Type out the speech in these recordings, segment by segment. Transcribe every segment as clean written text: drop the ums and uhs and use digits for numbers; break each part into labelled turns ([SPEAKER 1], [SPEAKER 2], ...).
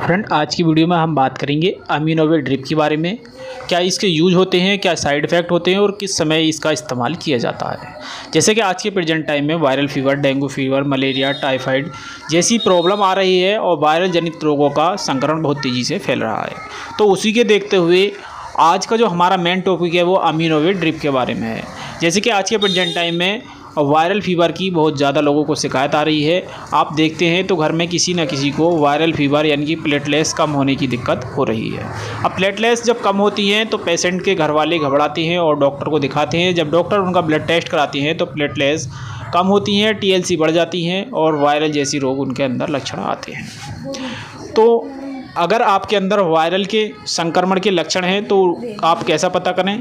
[SPEAKER 1] Friend, आज की video में हम बात करेंगे अमीनोवेट ड्रिप के बारे में। क्या इसके यूज होते हैं, क्या साइड इफ़ेक्ट होते हैं और किस समय इसका इस्तेमाल किया जाता है। जैसे कि आज के प्रेजेंट टाइम में viral fever, dengue fever, malaria, typhoid जैसी प्रॉब्लम आ रही है और वायरल जनित रोगों का संक्रमण बहुत तेज़ी से फैल रहा है। तो उसी के देखते हुए आज का जो हमारा मेन टॉपिक है वो अमीनोवेट ड्रिप के बारे में है। जैसे कि आज के प्रेजेंट टाइम में वायरल फ़ीवर की बहुत ज़्यादा लोगों को शिकायत आ रही है। आप देखते हैं तो घर में किसी न किसी को वायरल फ़ीवर यानी कि प्लेटलेट्स कम होने की दिक्कत हो रही है। अब प्लेटलेट्स जब कम होती हैं तो पेशेंट के घर वाले घबराते हैं और डॉक्टर को दिखाते हैं। जब डॉक्टर उनका ब्लड टेस्ट कराते हैं तो प्लेटलेट्स कम होती हैं, टीएलसी बढ़ जाती हैं और वायरल जैसी रोग उनके अंदर लक्षण आते हैं। तो अगर आपके अंदर वायरल के संक्रमण के लक्षण हैं तो आप कैसा पता करें?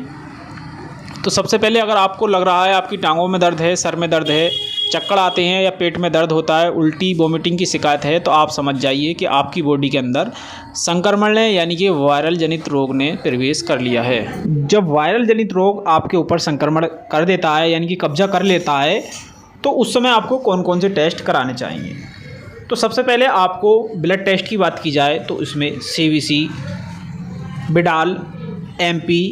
[SPEAKER 1] तो सबसे पहले अगर आपको लग रहा है आपकी टांगों में दर्द है, सर में दर्द है, चक्कर आते हैं या पेट में दर्द होता है, उल्टी वोमिटिंग की शिकायत है, तो आप समझ जाइए कि आपकी बॉडी के अंदर संक्रमण ने यानी कि वायरल जनित रोग ने प्रवेश कर लिया है। जब वायरल जनित रोग आपके ऊपर संक्रमण कर देता है यानी कि कब्जा कर लेता है तो उस समय आपको कौन कौन से टेस्ट कराने चाहिए। तो सबसे पहले आपको ब्लड टेस्ट की बात की जाए तो इसमें CBC, बिडाल, MP,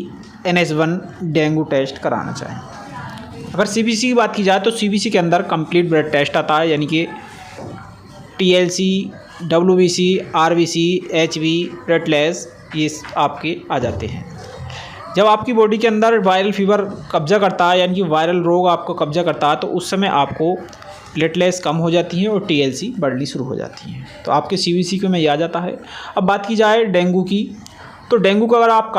[SPEAKER 1] NS1 dengue test कराना चाहिए। अगर CBC की बात की जाए तो CBC के अंदर कंप्लीट ब्लड टेस्ट आता है यानी कि TLC, WBC, RBC, HB, platelets ये आपके आ जाते हैं। जब आपकी बॉडी के अंदर वायरल फीवर कब्जा करता है यानी कि वायरल रोग आपको कब्जा करता है तो उस समय आपको प्लेटलेट्स कम हो जाती हैं और TLC बढ़नी शुरू हो जाती हैं। तो आपके CBC में ये आ जाता है। अब बात की जाए डेंगू की, तो डेंगू का अगर आप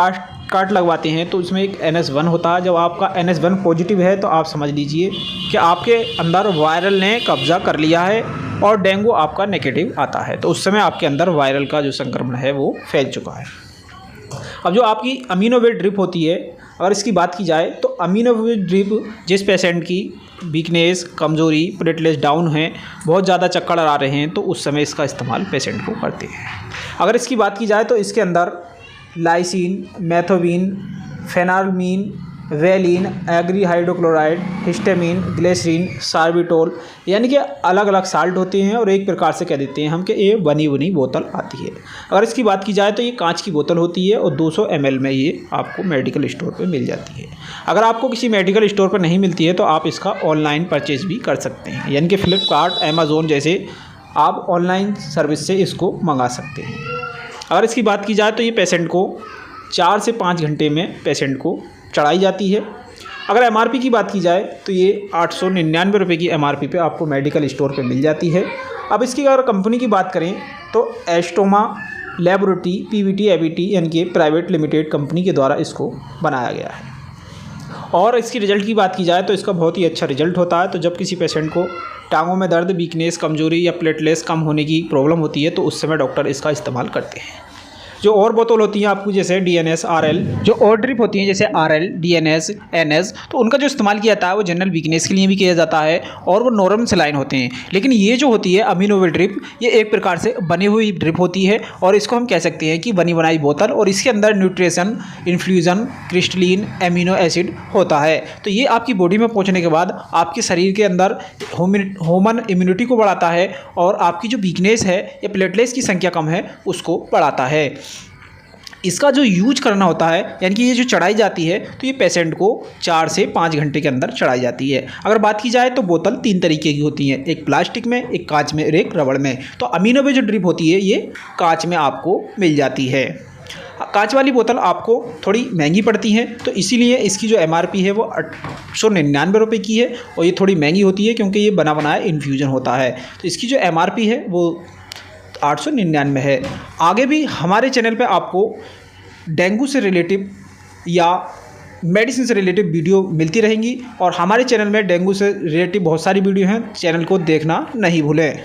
[SPEAKER 1] काट लगवाते हैं तो इसमें एक NS1 होता है। जब आपका NS1 पॉजिटिव है तो आप समझ लीजिए कि आपके अंदर वायरल ने कब्जा कर लिया है और डेंगू आपका नेगेटिव आता है। तो उस समय आपके अंदर वायरल का जो संक्रमण है वो फैल चुका है। अब जो आपकी अमीनोवेट ड्रिप होती है, अगर इसकी बात की जाए तो अमीनोवेट ड्रिप जिस पेशेंट की वीकनेस, कमज़ोरी, प्लेटलेट्स डाउन हैं, बहुत ज़्यादा चक्कर आ रहे हैं तो उस समय इसका इस्तेमाल पेशेंट को करते हैं। अगर इसकी बात की जाए तो इसके अंदर लाइसिन, मेथोबिन, फेनालमीन, वेलिन, एग्री हाइड्रोक्लोराइड, हिस्टामिन, ग्लिसरीन, सार्बिटोल यानी कि अलग अलग साल्ट होते हैं और एक प्रकार से कह देते हैं हम कि ये बनी बुनी बोतल आती है। अगर इसकी बात की जाए तो ये कांच की बोतल होती है और 200 ml में ये आपको मेडिकल स्टोर पे मिल जाती है। अगर आपको किसी मेडिकल स्टोर पर नहीं मिलती है तो आप इसका ऑनलाइन परचेज भी कर सकते हैं यानी कि फ्लिपकार्ट, अमेज़ोन जैसे आप ऑनलाइन सर्विस से इसको मंगा सकते हैं। अगर इसकी बात की जाए तो ये पेशेंट को 4 से 5 घंटे में पेशेंट को चढ़ाई जाती है। अगर MRP की बात की जाए तो ये 899 रुपये की MRP पे आपको मेडिकल स्टोर पे मिल जाती है। अब इसकी अगर कंपनी की बात करें तो एस्टोमा लैबोरेटरी PVT ABT यानी कि प्राइवेट लिमिटेड कंपनी के द्वारा इसको बनाया गया है। और इसकी रिज़ल्ट की बात की जाए तो इसका बहुत ही अच्छा रिज़ल्ट होता है। तो जब किसी पेशेंट को टांगों में दर्द, वीकनेस, कमज़ोरी या प्लेटलेट्स कम होने की प्रॉब्लम होती है तो उस समय डॉक्टर इसका इस्तेमाल करते हैं। जो और बोतल होती हैं आपको जैसे DNS, RL, जो और ड्रिप होती हैं जैसे RL, DNS, NS, तो उनका जो इस्तेमाल किया जाता है वो जनरल वीकनेस के लिए भी किया जाता है और वो नॉर्मल सलाइन होते हैं। लेकिन ये जो होती है अमीनोवेट ड्रिप, ये एक प्रकार से बनी हुई ड्रिप होती है और इसको हम कह सकते हैं कि बनी बनाई बोतल, और इसके अंदर nutrition, infusion, crystalline, amino acid होता है। तो ये आपकी बॉडी में पहुँचने के बाद आपके शरीर के अंदर ह्यूमन इम्यूनिटी को बढ़ाता है और आपकी जो वीकनेस है या प्लेटलेट्स की संख्या कम है उसको बढ़ाता है। इसका जो यूज करना होता है यानी कि ये जो चढ़ाई जाती है तो ये पेशेंट को 4 से 5 घंटे के अंदर चढ़ाई जाती है। अगर बात की जाए तो बोतल 3 तरीके की होती हैं, एक प्लास्टिक में, एक कांच में और एक रबड़ में। तो अमीनोवेट जो ड्रिप होती है ये कांच में आपको मिल जाती है। कांच वाली बोतल आपको थोड़ी महंगी पड़ती है तो इसीलिए इसकी जो MRP है वो 899 रुपये की है और ये थोड़ी महंगी होती है क्योंकि ये बना बनाया इन्फ्यूज़न होता है। तो इसकी जो MRP है वो 899 है। आगे भी हमारे चैनल पे आपको डेंगू से रिलेटिव या मेडिसिन से रिलेटिव वीडियो मिलती रहेंगी और हमारे चैनल में डेंगू से रिलेटिव बहुत सारी वीडियो हैं, चैनल को देखना नहीं भूलें।